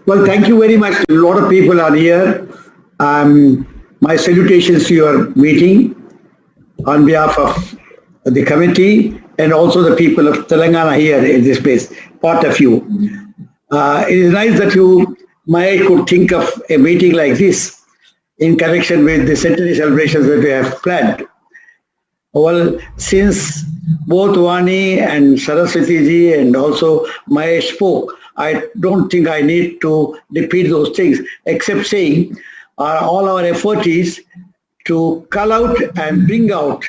Well, thank you very much. A lot of people are here. My salutations to your meeting on behalf of the committee and also the people of Telangana here in this place, part of you. It is nice that you, Maya, could think of a meeting like this in connection with the centenary celebrations that we have planned. Well, since both Vani and Saraswati ji and also Mahesh spoke, I don't think I need to repeat those things except saying all our effort is to cull out and bring out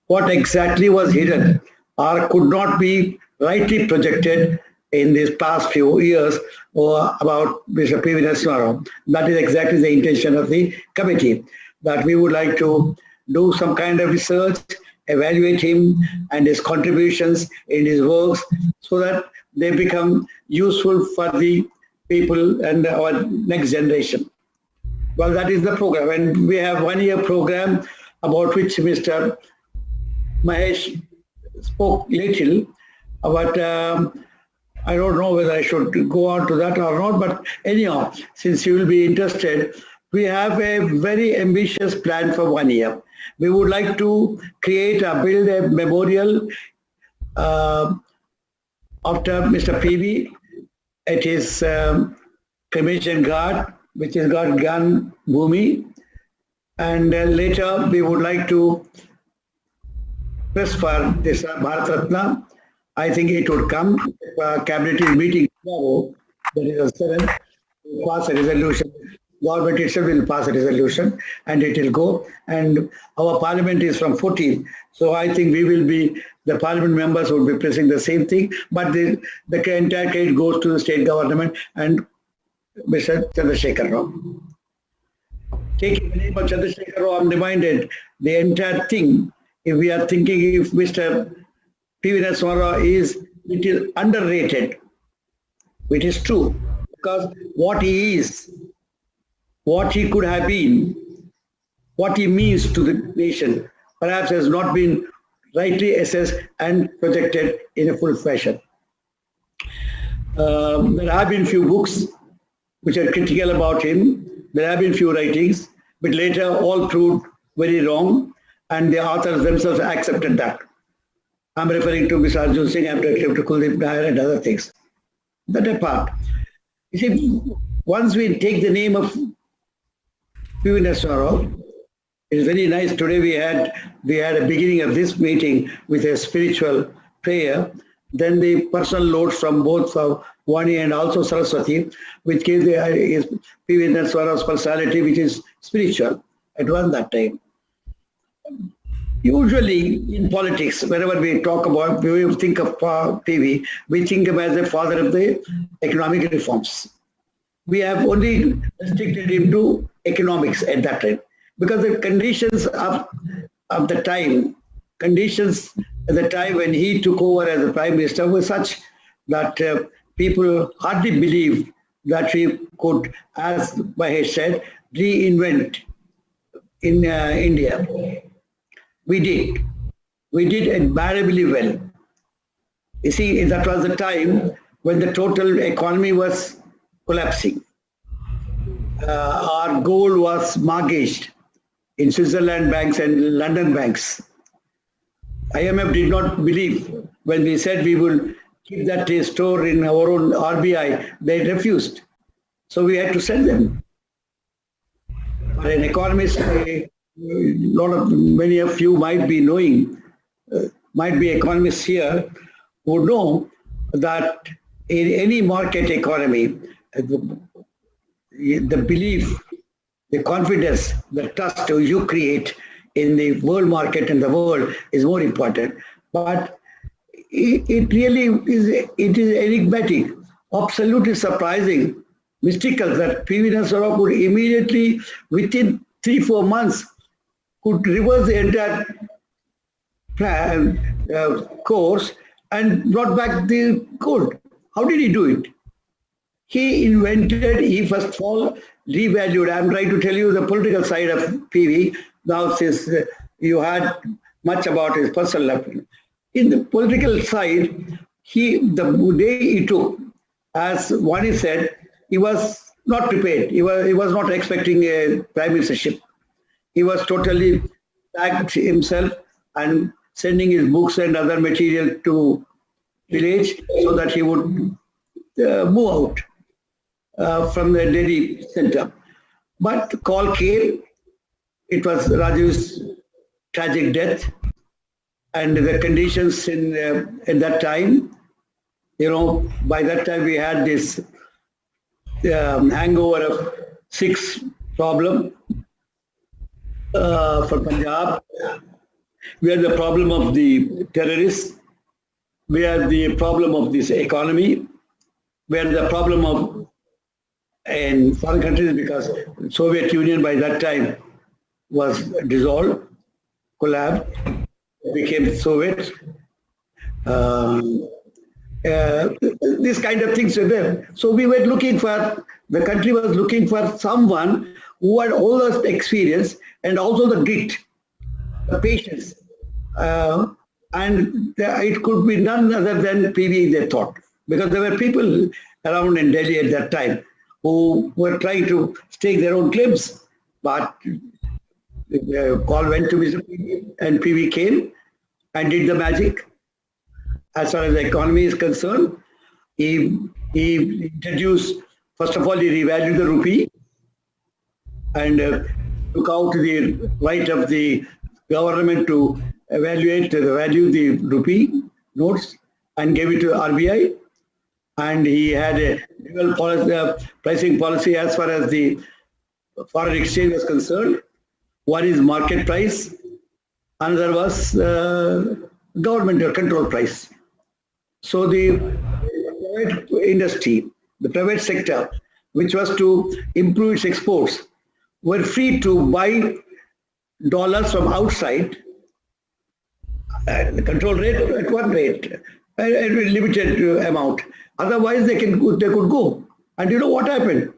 what exactly was hidden or could not be rightly projected in these past few years or about Mr. P.V. Narsimha Rao. That is exactly the intention of the committee, that we would like to do some kind of research, evaluate him and his contributions in his works so that they become useful for the people and our next generation. Well, that is the program. And we have 1 year program about which Mr. Mahesh spoke little, but I don't know whether I should go on to that or not. But anyhow, since you will be interested, we have a very ambitious plan for 1 year. We would like to build a memorial after Mr. PV at his cremation ghat, which is got Gyan Bhumi. And later we would like to press for this Bharat Ratna. I think it would come. Cabinet is meeting tomorrow, that is the 7th, to pass a resolution. Government itself will pass a resolution and it will go. And our parliament is from 14. So I think the parliament members will be pressing the same thing, but the entire credit goes to the state government and Mr. Chandrasekhar Rao. Taking the name of Chandrasekhar Rao, I'm reminded the entire thing, if we are thinking if Mr. P.V. Narsimha Rao is little underrated, which is true, because what he is, what he could have been, what he means to the nation, perhaps has not been rightly assessed and projected in a full fashion. There have been few books which are critical about him. There have been few writings, but later all proved very wrong, and the authors themselves accepted that. I'm referring to Mr. Arjun Singh, I'm referring to Kuldeep Nair and other things. That apart. You see, once we take the name of P.V. Narsimha Rao, it is very nice. Today we had a beginning of this meeting with a spiritual prayer. Then the personal notes from both Vani and also Saraswati, which gave P.V. Narsimha Rao's personality, which is spiritual at that time. Usually in politics, whenever we talk about, we think of PV, we think of him as the father of the economic reforms. We have only restricted him to economics at that time, because the conditions of the time, when he took over as the prime minister were such that people hardly believed that we could, as Mahesh said, reinvent in India. We did admirably well. You see, that was the time when the total economy was collapsing. Our gold was mortgaged in Switzerland banks and London banks. IMF did not believe when we said we will keep that store in our own RBI. They refused. So we had to send them. But an economist, many of you might be knowing, might be economists here, who know that in any market economy, the belief, the confidence, the trust you create in the world market and the world is more important. But it really is enigmatic, absolutely surprising, mystical that P.V. Narsimha Rao could immediately, within 3-4 months, could reverse the entire plan, course and brought back the gold. How did he do it? He first of all revalued. I'm trying to tell you the political side of PV. Now, since you had much about his personal life. In the political side, the day he took, as one is said, he was not prepared. He was not expecting a prime ministership. He was totally packed himself and sending his books and other material to village so that he would move out from the Delhi center. But the call came. It was Raju's tragic death, and the conditions in at that time, by that time we had this hangover of Sikhs problem for Punjab. We had the problem of the terrorists. We had the problem of this economy. We had the problem of in foreign countries because Soviet Union by that time was dissolved, collapsed, became Soviet. These kind of things were there. So we were looking for, the country was looking for someone who had all the experience and also the grit, the patience. And it could be none other than PV, they thought. Because there were people around in Delhi at that time who were trying to stake their own claims. But the call went to Mr. PV, and PV came and did the magic. As far as the economy is concerned, he introduced, first of all, he revalued the rupee and took out the right of the government to evaluate the value of the rupee notes and gave it to RBI. And he had a dual policy, pricing policy as far as the foreign exchange was concerned. One is market price, another was government or control price. So the private industry, the private sector, which was to improve its exports, were free to buy dollars from outside, the control rate at one rate, a limited amount. Otherwise, they could go. And you know what happened?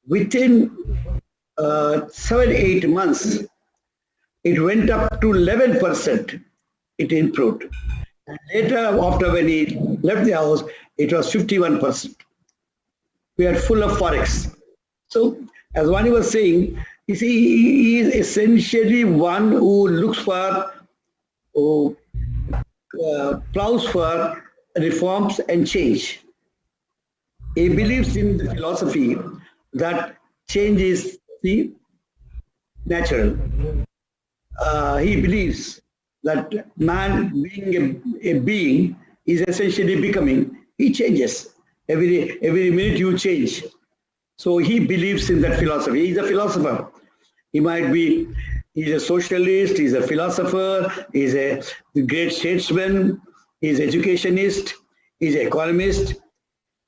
Within 7-8 months, it went up to 11%. It improved. And later, after when he left the house, it was 51%. We are full of forex. So, as Vani was saying, you see, he is essentially one who looks for, who plows for reforms and change. He believes in the philosophy that change is the natural. He believes that man being a being is essentially becoming, he changes. Every minute you change. So he believes in that philosophy. He's a philosopher. He's a socialist, he's a philosopher, he's a great statesman, he's an educationist, he's an economist,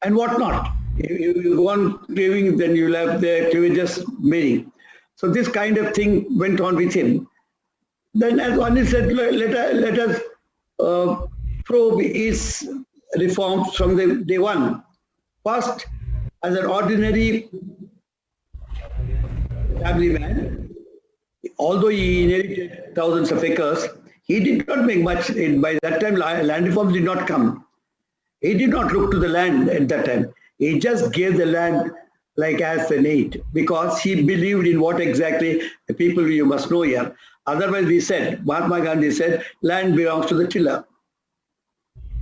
and whatnot. You go on claiming, then you'll have the clavigeous meaning. So this kind of thing went on with him. Then as one said, let us probe his reforms from the day one. First, as an ordinary family man, although he inherited thousands of acres, he did not make much. By that time, land reforms did not come. He did not look to the land at that time. He just gave the land like as an aid because he believed in what exactly the people you must know here. Otherwise, Mahatma Gandhi said, land belongs to the tiller.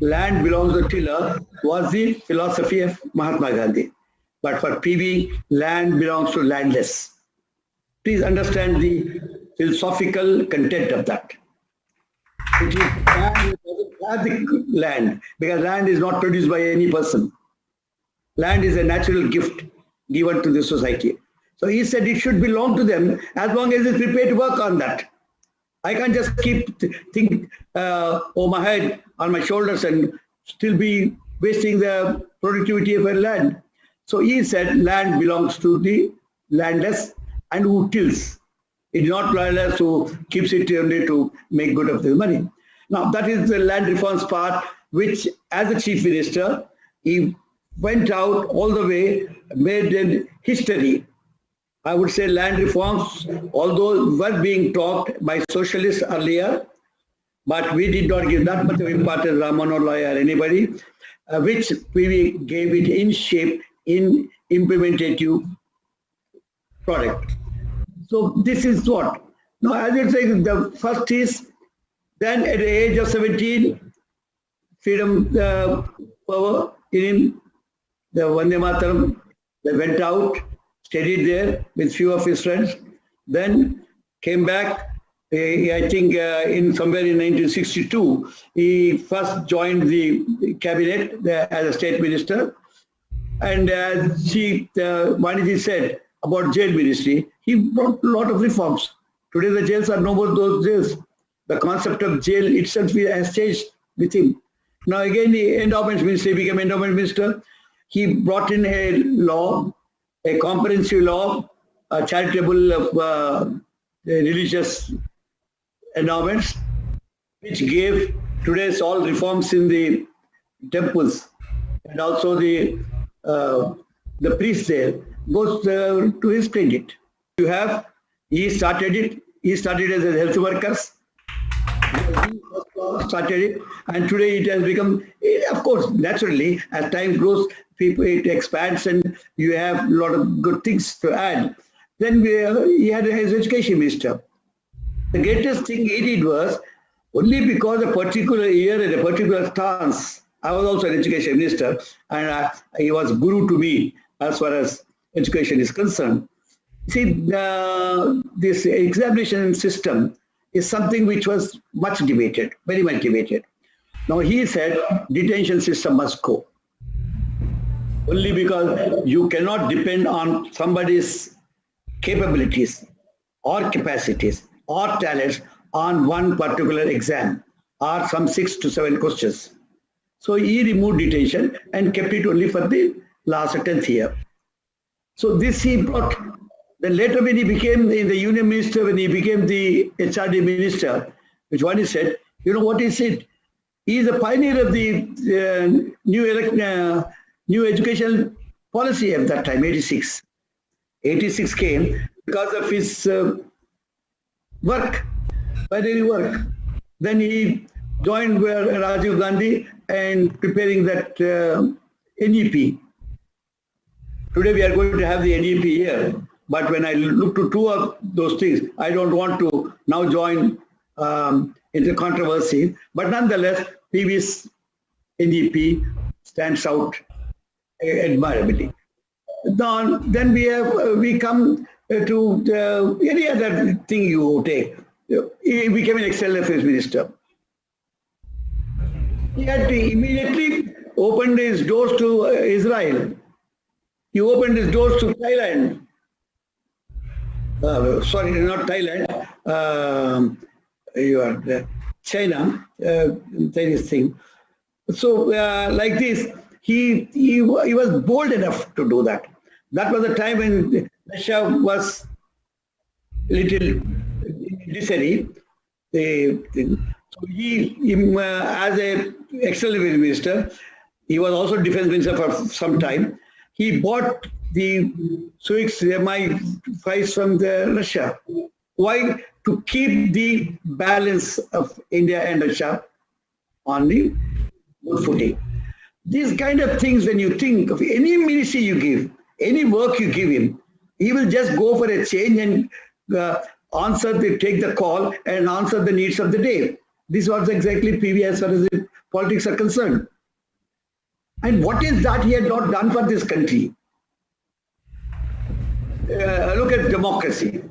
Land belongs to the tiller was the philosophy of Mahatma Gandhi. But for PV, land belongs to landless. Please understand the philosophical content of that. It is man who doesn't have the land, because land is not produced by any person. Land is a natural gift given to the society. So he said it should belong to them as long as it's prepared to work on that. I can't just keep think my head on my shoulders and still be wasting the productivity of a land. So he said land belongs to the landless and who tills. It is not landless who keeps it only to make good of the money. Now that is the land reforms part, which as a chief minister, he went out all the way, made a history. I would say land reforms, although were being talked by socialists earlier, but we did not give that much of importance, Raman or Lawyer or anybody, which we gave it in shape in implementative product. So this is what. Now, as I say, the first is then at the age of 17, freedom power in him, the Vande Mataram, they went out, studied there with few of his friends, then came back. I think in somewhere in 1962, he first joined the cabinet as a state minister. And as Vaniji said about jail ministry, he brought a lot of reforms. Today the jails are no more those jails. The concept of jail itself has changed with him. Now again, the endowments minister, he became endowment minister. He brought in a law, a comprehensive law, a charitable religious endowments, which gave today's all reforms in the temples and also the priests there goes to his credit. He started it. He started as a health workers. Started it, and today it has become, of course, naturally, as time grows, it expands and you have a lot of good things to add. Then he had his education minister. The greatest thing he did was, only because a particular year and a particular stance, I was also an education minister, and he was guru to me as far as education is concerned. See, this examination system is something which was much debated, very much debated. Now he said detention system must go. Only because you cannot depend on somebody's capabilities or capacities or talents on one particular exam or some 6 to 7 questions. So he removed detention and kept it only for the last 10th year. So this he brought. Then later when he became in the union minister, when he became the HRD minister, which one he said, you know what he said? He is a pioneer of the new educational policy at that time, 86. 86 came because of his work, pioneering work. Then he joined Rajiv Gandhi and preparing that NEP. Today we are going to have the NEP here. But when I look to two of those things, I don't want to now join into controversy. But nonetheless, previous NEP stands out admirably. Then we come to any other thing you take. He became an external affairs minister. He had to immediately open his doors to Israel. He opened his doors to Thailand. Sorry, not Thailand. You are China. This thing. So, like this, he was bold enough to do that. That was the time when Russia was little disarray. So he as a external affairs minister, he was also defense minister for some time. He bought the Suez semi-fights from Russia. Why? To keep the balance of India and Russia on the good footing. These kind of things, when you think of any ministry you give, any work you give him, he will just go for a change and take the call and answer the needs of the day. This was exactly PV as far as the politics are concerned. And what is that he had not done for this country? Look at democracy.